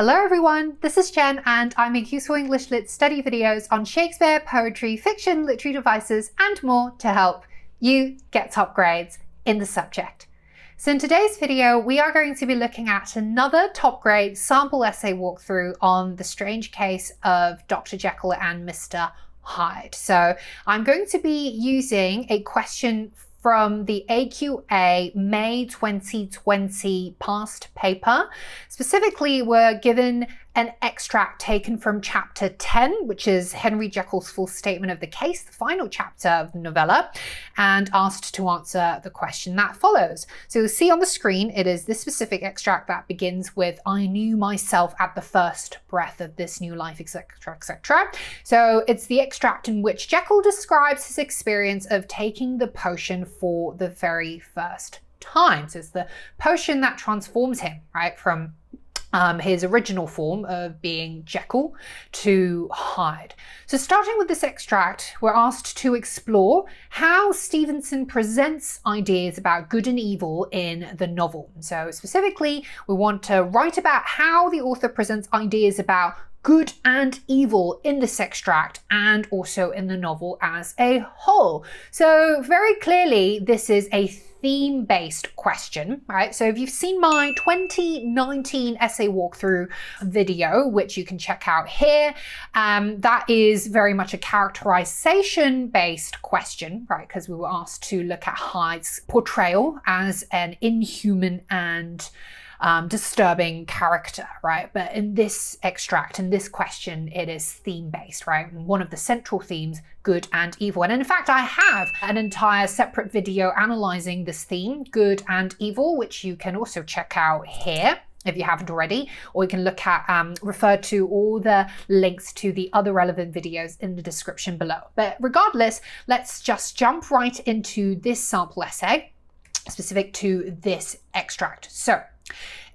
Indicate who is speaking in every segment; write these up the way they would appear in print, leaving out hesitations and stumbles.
Speaker 1: Hello everyone, this is Jen and I make useful English Lit study videos on Shakespeare, poetry, fiction, literary devices and more to help you get top grades in the subject. So in today's video, we are going to be looking at another top grade sample essay walkthrough on the strange case of Dr. Jekyll and Mr. Hyde. So I'm going to be using a question from the AQA May 2020 past paper. Specifically, we're given an extract taken from chapter 10, which is Henry Jekyll's full statement of the case, the final chapter of the novella, and asked to answer the question that follows. So you'll see on the screen, it is this specific extract that begins with, "I knew myself at the first breath of this new life," etc., etc. So it's the extract in which Jekyll describes his experience of taking the potion for the very first time. So it's the potion that transforms him, right, from his original form of being Jekyll to Hyde. So starting with this extract, we're asked to explore how Stevenson presents ideas about good and evil in the novel. So specifically, we want to write about how the author presents ideas about good and evil in this extract and also in the novel as a whole. So very clearly, this is a theme-based question, right? So if you've seen my 2019 essay walkthrough video, which you can check out here, that is very much a characterization-based question, right? Because we were asked to look at Hyde's portrayal as an inhuman and disturbing character, right? But in this extract, in this question, it is theme-based, right? And one of the central themes, good and evil. And in fact, I have an entire separate video analyzing this theme, good and evil, which you can also check out here if you haven't already, or you can look at, refer to all the links to the other relevant videos in the description below. But regardless, let's just jump right into this sample essay specific to this extract. So,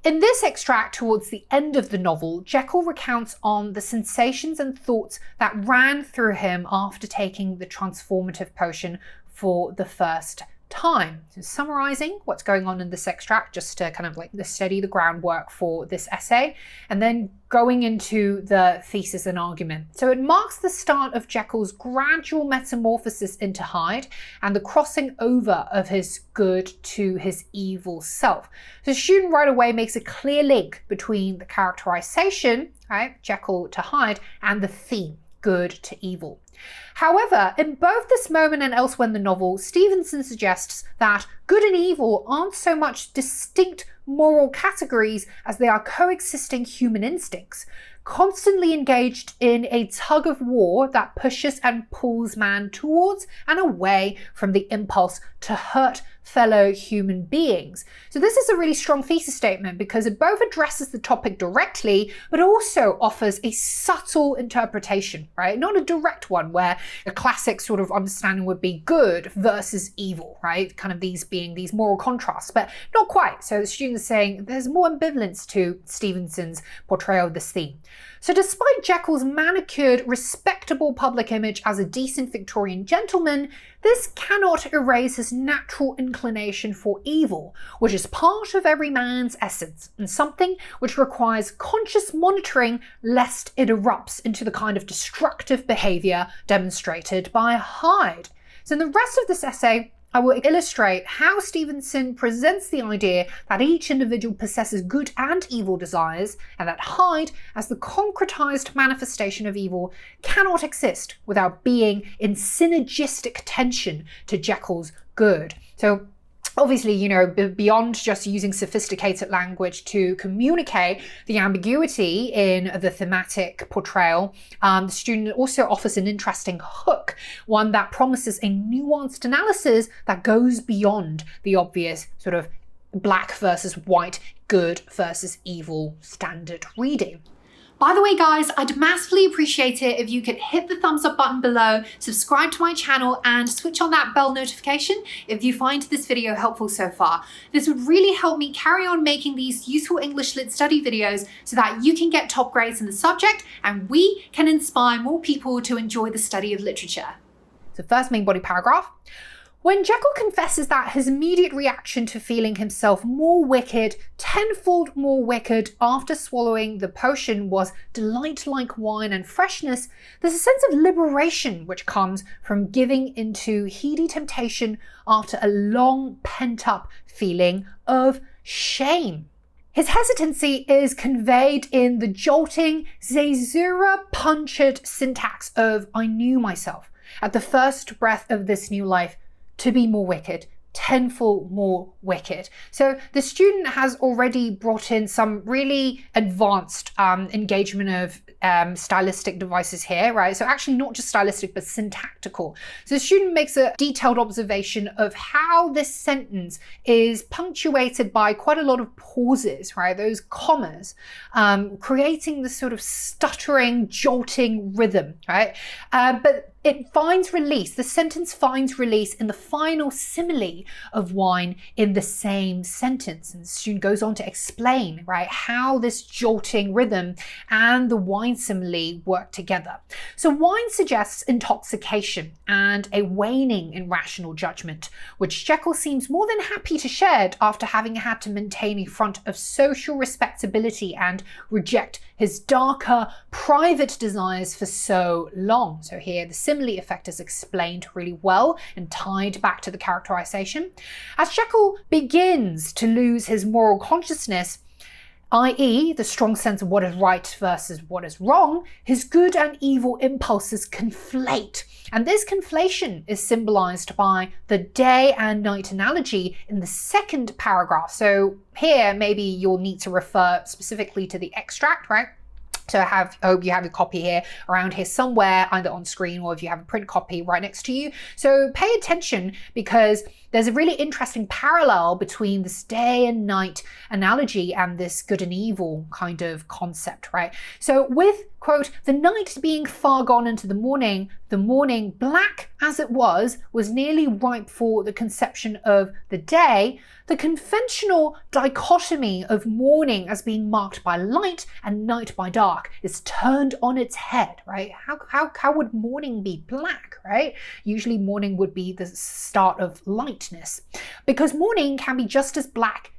Speaker 1: in this extract, towards the end of the novel, Jekyll recounts on the sensations and thoughts that ran through him after taking the transformative potion for the first time. So summarizing what's going on in this extract, just to kind of like steady the groundwork for this essay, and then going into the thesis and argument. So it marks the start of Jekyll's gradual metamorphosis into Hyde and the crossing over of his good to his evil self. So the student right away makes a clear link between the characterization, right, Jekyll to Hyde, and the theme, good to evil. However, in both this moment and elsewhere in the novel, Stevenson suggests that good and evil aren't so much distinct moral categories as they are coexisting human instincts, constantly engaged in a tug of war that pushes and pulls man towards and away from the impulse to hurt fellow human beings. So this is a really strong thesis statement because it both addresses the topic directly, but also offers a subtle interpretation, right? Not a direct one where a classic sort of understanding would be good versus evil, right? Kind of these being these moral contrasts, but not quite. So the student is saying there's more ambivalence to Stevenson's portrayal of this theme. So despite Jekyll's manicured, respectable public image as a decent Victorian gentleman, this cannot erase his natural inclination for evil, which is part of every man's essence, and something which requires conscious monitoring lest it erupts into the kind of destructive behaviour demonstrated by Hyde. So in the rest of this essay, I will illustrate how Stevenson presents the idea that each individual possesses good and evil desires, and that Hyde, as the concretized manifestation of evil, cannot exist without being in synergistic tension to Jekyll's good. So obviously, you know, beyond just using sophisticated language to communicate the ambiguity in the thematic portrayal, the student also offers an interesting hook, one that promises a nuanced analysis that goes beyond the obvious sort of black versus white, good versus evil standard reading. By the way, guys, I'd massively appreciate it if you could hit the thumbs up button below, subscribe to my channel, and switch on that bell notification if you find this video helpful so far. This would really help me carry on making these useful English Lit study videos so that you can get top grades in the subject and we can inspire more people to enjoy the study of literature. So first main body paragraph. When Jekyll confesses that his immediate reaction to feeling himself more wicked, tenfold more wicked after swallowing the potion was delight like wine and freshness, there's a sense of liberation which comes from giving into heady temptation after a long pent-up feeling of shame. His hesitancy is conveyed in the jolting, caesura-punctured syntax of I knew myself at the first breath of this new life to be more wicked, tenfold more wicked. So the student has already brought in some really advanced engagement of stylistic devices here, right? So actually not just stylistic, but syntactical. So the student makes a detailed observation of how this sentence is punctuated by quite a lot of pauses, right? Those commas, creating this sort of stuttering, jolting rhythm, right? But it finds release, the sentence finds release in the final simile of wine in the same sentence. And the student goes on to explain, right, how this jolting rhythm and the wine simile work together. So wine suggests intoxication and a waning in rational judgment, which Jekyll seems more than happy to shed after having had to maintain a front of social respectability and reject his darker, private desires for so long. So here the simile effect is explained really well and tied back to the characterization. As Jekyll begins to lose his moral consciousness, i.e. the strong sense of what is right versus what is wrong, his good and evil impulses conflate. And this conflation is symbolized by the day and night analogy in the second paragraph. So here, maybe you'll need to refer specifically to the extract, right? So I hope you have a copy here around here somewhere, either on screen or if you have a print copy right next to you. So pay attention, because there's a really interesting parallel between this day and night analogy and this good and evil kind of concept, right? So with, quote, the night being far gone into the morning, black as it was nearly ripe for the conception of the day, the conventional dichotomy of morning as being marked by light and night by dark is turned on its head, right? How would morning be black, right? Usually morning would be the start of lightness, because morning can be just as black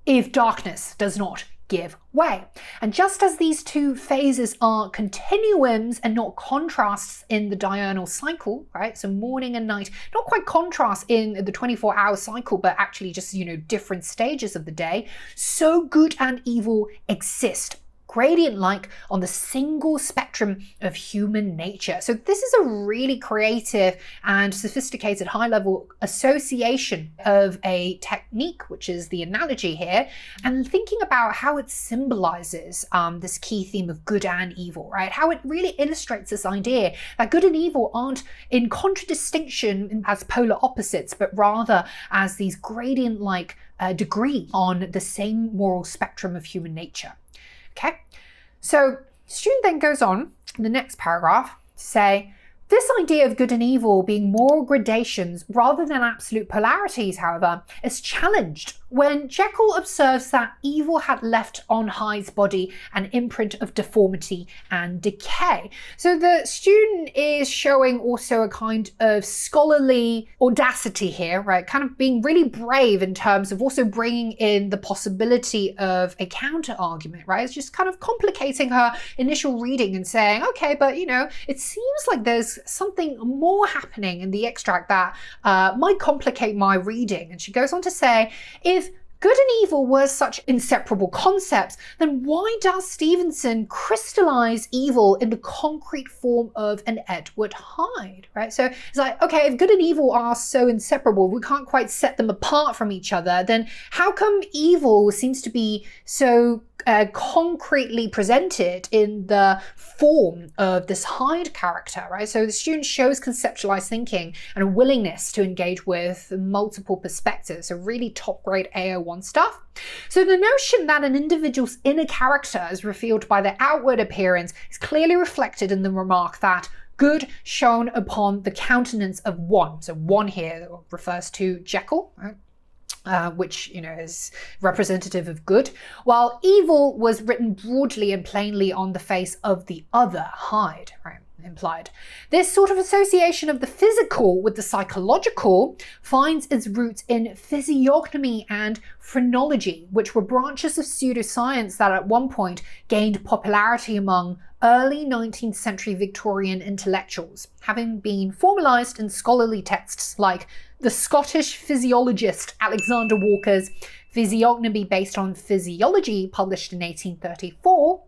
Speaker 1: if darkness does not give way. And just as these two phases are continuums and not contrasts in the diurnal cycle, right? So morning and night, not quite contrast in the 24-hour cycle, but actually just, different stages of the day. So good and evil exist, gradient-like, on the single spectrum of human nature. So this is a really creative and sophisticated high-level association of a technique, which is the analogy here, and thinking about how it symbolizes this key theme of good and evil, right? How it really illustrates this idea that good and evil aren't in contradistinction as polar opposites, but rather as these gradient-like degree on the same moral spectrum of human nature. Okay, so the student then goes on in the next paragraph to say, this idea of good and evil being moral gradations rather than absolute polarities, however, is challenged when Jekyll observes that evil had left on Hyde's body an imprint of deformity and decay. So the student is showing also a kind of scholarly audacity here, right? Kind of being really brave in terms of also bringing in the possibility of a counter argument, right? It's just kind of complicating her initial reading and saying, okay, but it seems like there's something more happening in the extract that might complicate my reading. And she goes on to say, if good and evil were such inseparable concepts, then why does Stevenson crystallize evil in the concrete form of an Edward Hyde, right? So it's like, okay, if good and evil are so inseparable, we can't quite set them apart from each other, then how come evil seems to be so concretely presented in the form of this Hyde character, right? So the student shows conceptualized thinking and a willingness to engage with multiple perspectives. So really top grade AO1 stuff. So the notion that an individual's inner character is revealed by their outward appearance is clearly reflected in the remark that good shone upon the countenance of one. So one here refers to Jekyll, right? Which is representative of good, while evil was written broadly and plainly on the face of the other, Hyde, right? implied. This sort of association of the physical with the psychological finds its roots in physiognomy and phrenology, which were branches of pseudoscience that at one point gained popularity among early 19th century Victorian intellectuals, having been formalised in scholarly texts like the Scottish physiologist Alexander Walker's Physiognomy Based on Physiology, published in 1834,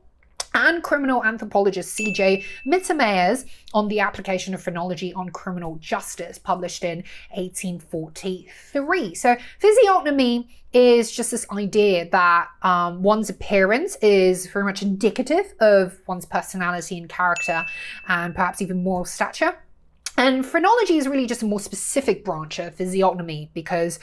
Speaker 1: and criminal anthropologist C.J. Mittermeier's On the Application of Phrenology on Criminal Justice, published in 1843. So physiognomy is just this idea that one's appearance is very much indicative of one's personality and character, and perhaps even moral stature. And phrenology is really just a more specific branch of physiognomy, because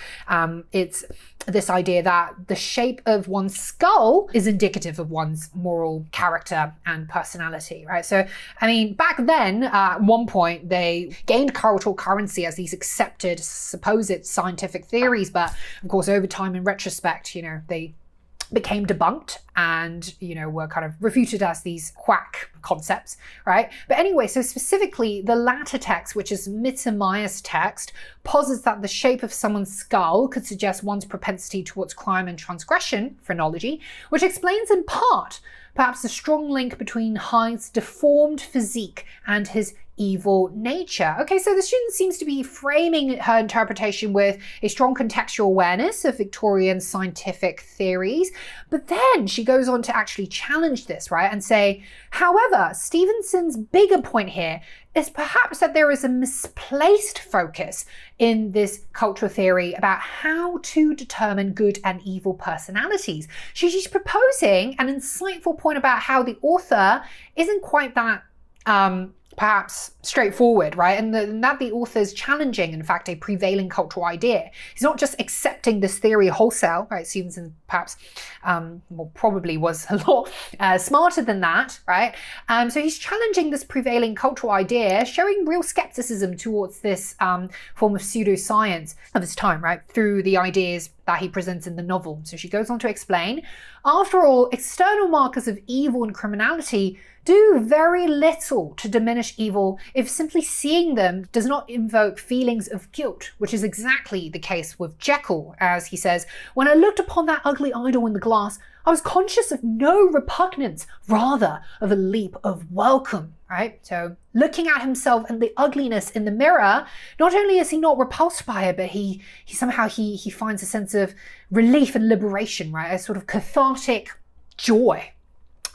Speaker 1: it's this idea that the shape of one's skull is indicative of one's moral character and personality, right? So, I mean, back then, at one point, they gained cultural currency as these accepted, supposed scientific theories, but of course, over time, in retrospect, they became debunked and, were kind of refuted as these quack concepts, right? But anyway, so specifically the latter text, which is Mittermeier's text, posits that the shape of someone's skull could suggest one's propensity towards crime and transgression, phrenology, which explains in part perhaps the strong link between Hyde's deformed physique and his evil nature. Okay, so the student seems to be framing her interpretation with a strong contextual awareness of Victorian scientific theories, but then she goes on to actually challenge this, right, and say, however, Stevenson's bigger point here is perhaps that there is a misplaced focus in this cultural theory about how to determine good and evil personalities. She's proposing an insightful point about how the author isn't quite that perhaps straightforward, right? And that the author is challenging, in fact, a prevailing cultural idea. He's not just accepting this theory wholesale, right? Stevenson perhaps, probably was a lot smarter than that, right? So he's challenging this prevailing cultural idea, showing real skepticism towards this form of pseudoscience of his time, right? Through the ideas that he presents in the novel. So she goes on to explain, after all, external markers of evil and criminality do very little to diminish evil if simply seeing them does not invoke feelings of guilt, which is exactly the case with Jekyll, as he says, when I looked upon that ugly idol in the glass, I was conscious of no repugnance, rather of a leap of welcome, right? So looking at himself and the ugliness in the mirror, not only is he not repulsed by it, but he somehow finds a sense of relief and liberation, right? A sort of cathartic joy.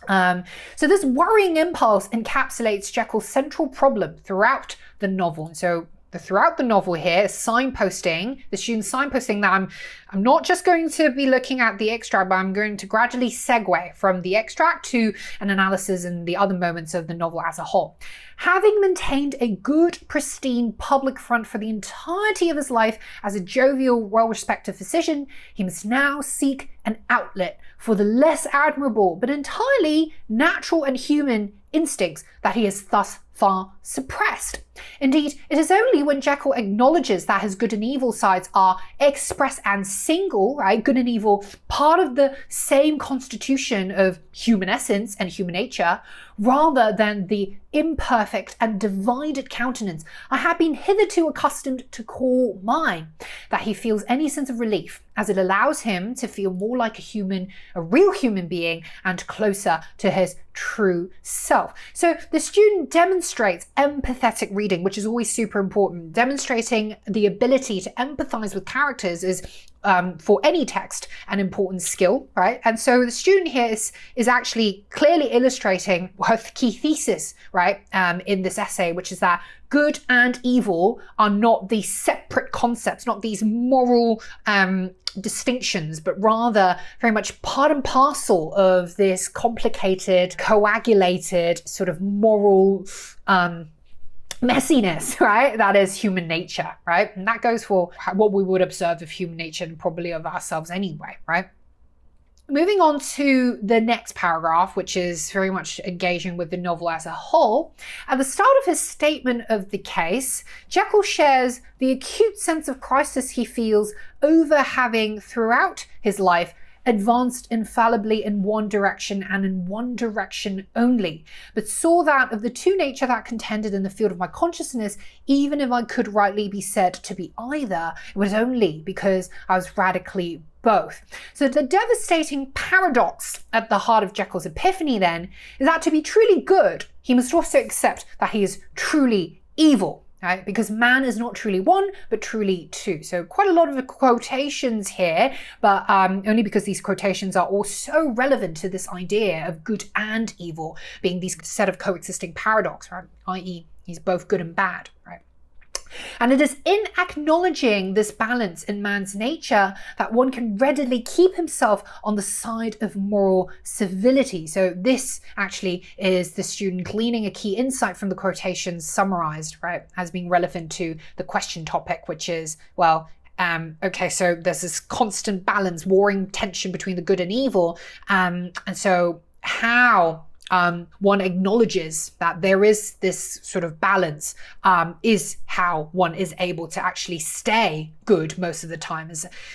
Speaker 1: So this worrying impulse encapsulates Jekyll's central problem throughout the novel. And so throughout the novel here, signposting, the student signposting that I'm not just going to be looking at the extract, but I'm going to gradually segue from the extract to an analysis in the other moments of the novel as a whole. Having maintained a good, pristine public front for the entirety of his life as a jovial, well-respected physician, he must now seek an outlet for the less admirable but entirely natural and human instincts that he has thus far suppressed. Indeed, it is only when Jekyll acknowledges that his good and evil sides are express and single, right, good and evil, part of the same constitution of human essence and human nature, rather than the imperfect and divided countenance I have been hitherto accustomed to call mine, that he feels any sense of relief, as it allows him to feel more like a real human being, and closer to his true self. So the student demonstrates empathetic reading, which is always super important. Demonstrating the ability to empathize with characters is for any text an important skill, right? And so the student here is actually clearly illustrating her key thesis, right, in this essay, which is that good and evil are not these separate concepts, not these moral distinctions, but rather very much part and parcel of this complicated, coagulated sort of moral messiness, right? That is human nature, right? And that goes for what we would observe of human nature and probably of ourselves anyway, right? Moving on to the next paragraph, which is very much engaging with the novel as a whole. At the start of his statement of the case, Jekyll shares the acute sense of crisis he feels over having throughout his life advanced infallibly in one direction and in one direction only, but saw that of the two nature that contended in the field of my consciousness, even if I could rightly be said to be either, it was only because I was radically both. So the devastating paradox at the heart of Jekyll's epiphany then is that to be truly good, he must also accept that he is truly evil. Right? Because man is not truly one, but truly two. So quite a lot of quotations here, but only because these quotations are all so relevant to this idea of good and evil being these set of coexisting paradox, right? i.e. he's both good and bad, right? And it is in acknowledging this balance in man's nature that one can readily keep himself on the side of moral civility. So this actually is the student gleaning a key insight from the quotations summarized, right, as being relevant to the question topic, which is, well, okay, so there's this constant balance, warring tension between the good and evil. And so how one acknowledges that there is this sort of balance is how one is able to actually stay good most of the time.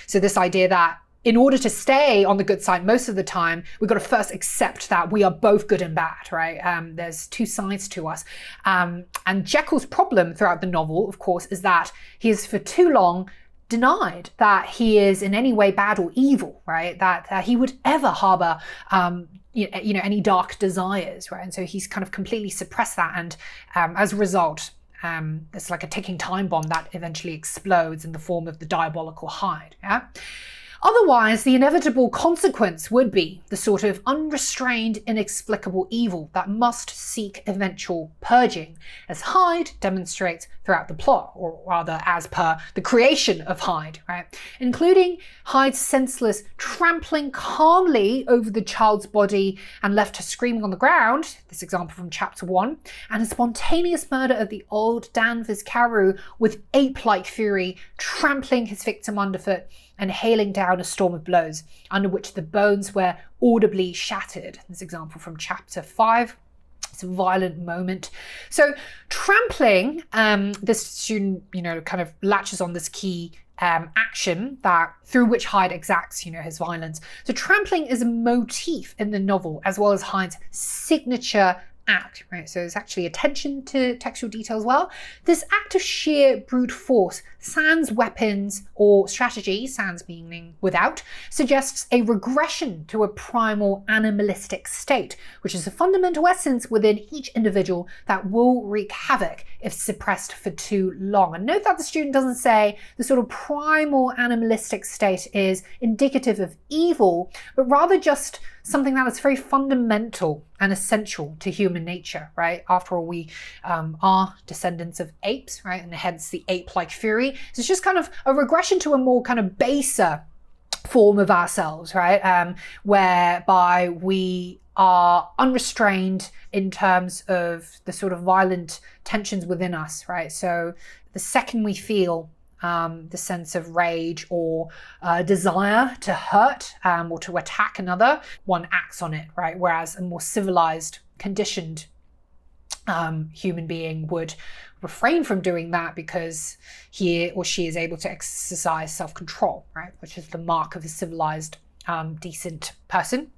Speaker 1: So this idea that in order to stay on the good side most of the time, we've got to first accept that we are both good and bad, right? There's two sides to us. And Jekyll's problem throughout the novel, of course, is that he is for too long denied that he is in any way bad or evil, right? That he would ever harbor any dark desires, right? And so he's kind of completely suppressed that, and as a result, it's like a ticking time bomb that eventually explodes in the form of the diabolical Hyde. Yeah. Otherwise, the inevitable consequence would be the sort of unrestrained, inexplicable evil that must seek eventual purging, as Hyde demonstrates throughout the plot, or rather as per the creation of Hyde, right? Including Hyde's senseless trampling calmly over the child's body and left her screaming on the ground, this example from chapter 1, and a spontaneous murder of the old Danvers Carew with ape-like fury, trampling his victim underfoot and hailing down a storm of blows, under which the bones were audibly shattered. This example from chapter 5. It's a violent moment. So trampling, this student, kind of latches on this key action that through which Hyde exacts, his violence. So trampling is a motif in the novel, as well as Hyde's signature act, right? So there's actually attention to textual detail as well. This act of sheer brute force, sans weapons or strategy, sans meaning without, suggests a regression to a primal animalistic state, which is a fundamental essence within each individual that will wreak havoc if suppressed for too long. And note that the student doesn't say the sort of primal animalistic state is indicative of evil, but rather just something that is very fundamental and essential to human nature, right? After all, we are descendants of apes, right? And hence the ape-like fury. So it's just kind of a regression to a more kind of baser form of ourselves, right? Whereby we are unrestrained in terms of the sort of violent tensions within us, right? So the second we feel the sense of rage or desire to hurt or to attack another, one acts on it, right? Whereas a more civilized, conditioned human being would refrain from doing that because he or she is able to exercise self-control, right? Which is the mark of a civilized, decent person.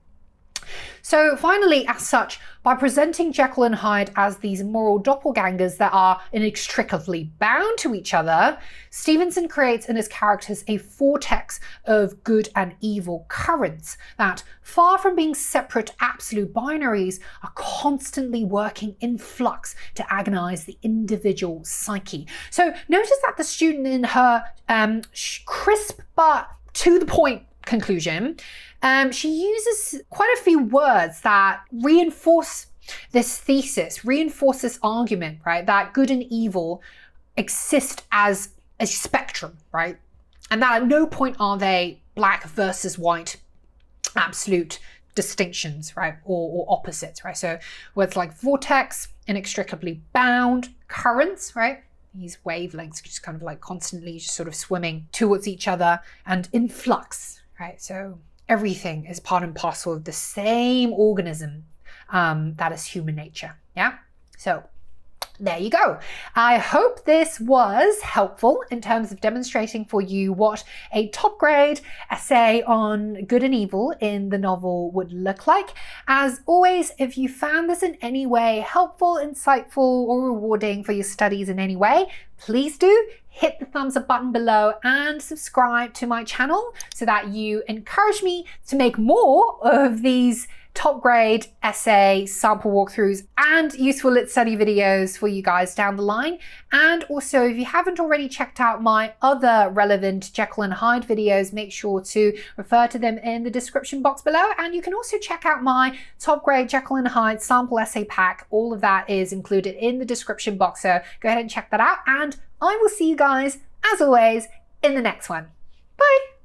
Speaker 1: So finally, as such, by presenting Jekyll and Hyde as these moral doppelgangers that are inextricably bound to each other, Stevenson creates in his characters a vortex of good and evil currents that, far from being separate absolute binaries, are constantly working in flux to agonize the individual psyche. So notice that the student, in her crisp but to the point conclusion, she uses quite a few words that reinforce this thesis, reinforce this argument, right? That good and evil exist as a spectrum, right? And that at no point are they black versus white, absolute distinctions, right? Or opposites, right? So words like vortex, inextricably bound, currents, right? These wavelengths just kind of like constantly just sort of swimming towards each other, and in flux, right? So everything is part and parcel of the same organism that is human nature. Yeah. So There you go. I hope this was helpful in terms of demonstrating for you what a top grade essay on good and evil in the novel would look like. As always, if you found this in any way helpful, insightful, or rewarding for your studies in any way, please do hit the thumbs up button below and subscribe to my channel so that you encourage me to make more of these top grade essay sample walkthroughs and useful lit study videos for you guys down the line. And also, if you haven't already checked out my other relevant Jekyll and Hyde videos, make sure to refer to them in the description box below. And you can also check out my top grade Jekyll and Hyde sample essay pack. All of that is included in the description box, so go ahead and check that out. And I will see you guys, as always, in the next one. Bye!